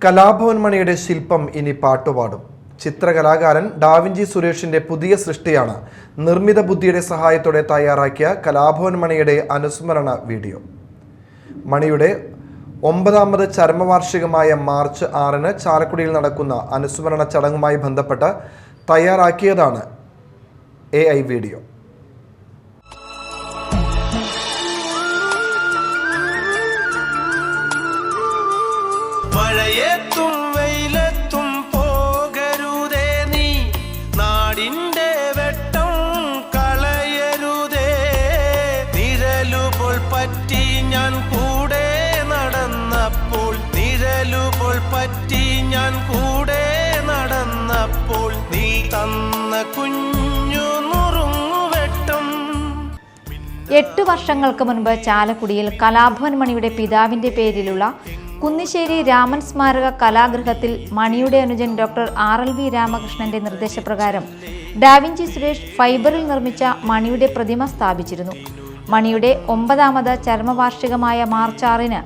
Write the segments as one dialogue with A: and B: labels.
A: കലാഭവൻ മണിയുടെ ശില്പം ഇനി പാട്ടുപാടും. ചിത്രകലാകാരൻ ഡാവിഞ്ചി സുരേഷിന്റെ പുതിയ സൃഷ്ടിയാണ് നിർമ്മിത ബുദ്ധിയുടെ സഹായത്തോടെ തയ്യാറാക്കിയ കലാഭവൻ മണിയുടെ അനുസ്മരണ വീഡിയോ. മണിയുടെ 9ാമത് ചരമവാർഷികമായ മാർച്ച് 6-ന് ചാലക്കുടിയിൽ നടക്കുന്ന അനുസ്മരണ ചടങ്ങുമായി ബന്ധപ്പെട്ട് തയ്യാറാക്കിയതാണ് AI വീഡിയോ.
B: മഴയെത്തും വെയിലെത്തും പോകരുതേ നീ, നാടിന്റെ വെട്ടം കളയരുതേ. നിഴലുപോൽ പറ്റി ഞാൻ കൂടെ നടന്നപ്പോൾ, നിഴലുപോൽ പറ്റി ഞാൻ കൂടെ നടന്നപ്പോൾ, നീ തന്ന കുഞ്ഞു നുറുങ്ങുവെട്ടം.
C: 8 വർഷങ്ങൾക്ക് മുൻപ് ചാലക്കുടിയിൽ കലാഭവൻ മണിയുടെ പിതാവിന്റെ പേരിലുള്ള കുന്നിശ്ശേരി രാമൻ സ്മാരക കലാഗൃഹത്തിൽ മണിയുടെ അനുജൻ ഡോക്ടർ RLV രാമകൃഷ്ണന്റെ നിർദ്ദേശപ്രകാരം ഡാവിഞ്ചി സുരേഷ് ഫൈബറിൽ നിർമ്മിച്ച മണിയുടെ പ്രതിമ സ്ഥാപിച്ചിരുന്നു. മണിയുടെ 9ാമത് ചരമവാർഷികമായ മാർച്ച് 6-ന്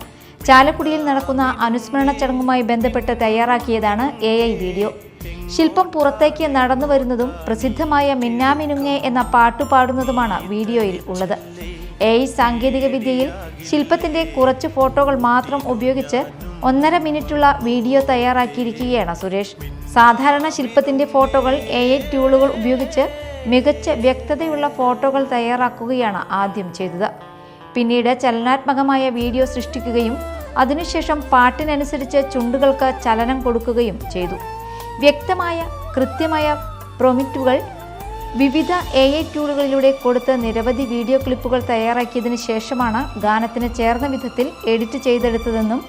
C: ചാലക്കുടിയിൽ നടക്കുന്ന അനുസ്മരണ ചടങ്ങുമായി ബന്ധപ്പെട്ട് തയ്യാറാക്കിയതാണ് AI വീഡിയോ. ശില്പം പുറത്തേക്ക് നടന്നു വരുന്നതും പ്രസിദ്ധമായ മിന്നാമിനുങ്ങെ എന്ന പാട്ടുപാടുന്നതുമാണ് വീഡിയോയിൽ ഉള്ളത്. AI സാങ്കേതിക വിദ്യയിൽ ശില്പത്തിന്റെ കുറച്ച് ഫോട്ടോകൾ മാത്രം ഉപയോഗിച്ച് 1.5 മിനിറ്റുള്ള വീഡിയോ തയ്യാറാക്കിയിരിക്കുകയാണ് സുരേഷ്. സാധാരണ ശില്പത്തിന്റെ ഫോട്ടോകൾ AI ടൂളുകൾ ഉപയോഗിച്ച് മികച്ച വ്യക്തതയുള്ള ഫോട്ടോകൾ തയ്യാറാക്കുകയാണ് ആദ്യം ചെയ്തത്. പിന്നീട് ചലനാത്മകമായ വീഡിയോ സൃഷ്ടിക്കുകയും അതിനുശേഷം പാട്ടിനനുസരിച്ച് ചുണ്ടുകൾക്ക് ചലനം കൊടുക്കുകയും ചെയ്തു. വ്യക്തമായ കൃത്യമായ പ്രൊമിറ്റുകൾ വിവിധ AI ടൂളുകളിലൂടെ കൊടുത്ത് നിരവധി വീഡിയോ ക്ലിപ്പുകൾ തയ്യാറാക്കിയതിനു ശേഷമാണ് ഗാനത്തിന് ചേർന്ന വിധത്തിൽ എഡിറ്റ് ചെയ്തെടുത്തതെന്നും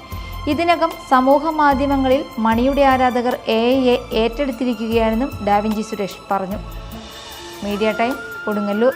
C: ഇതിനകം സമൂഹ മാധ്യമങ്ങളിൽ മണിയുടെ ആരാധകർ AIയെ ഏറ്റെടുത്തിരിക്കുകയാണെന്നും ഡാവിഞ്ചി സുരേഷ് പറഞ്ഞു. Media time, Kodungallur.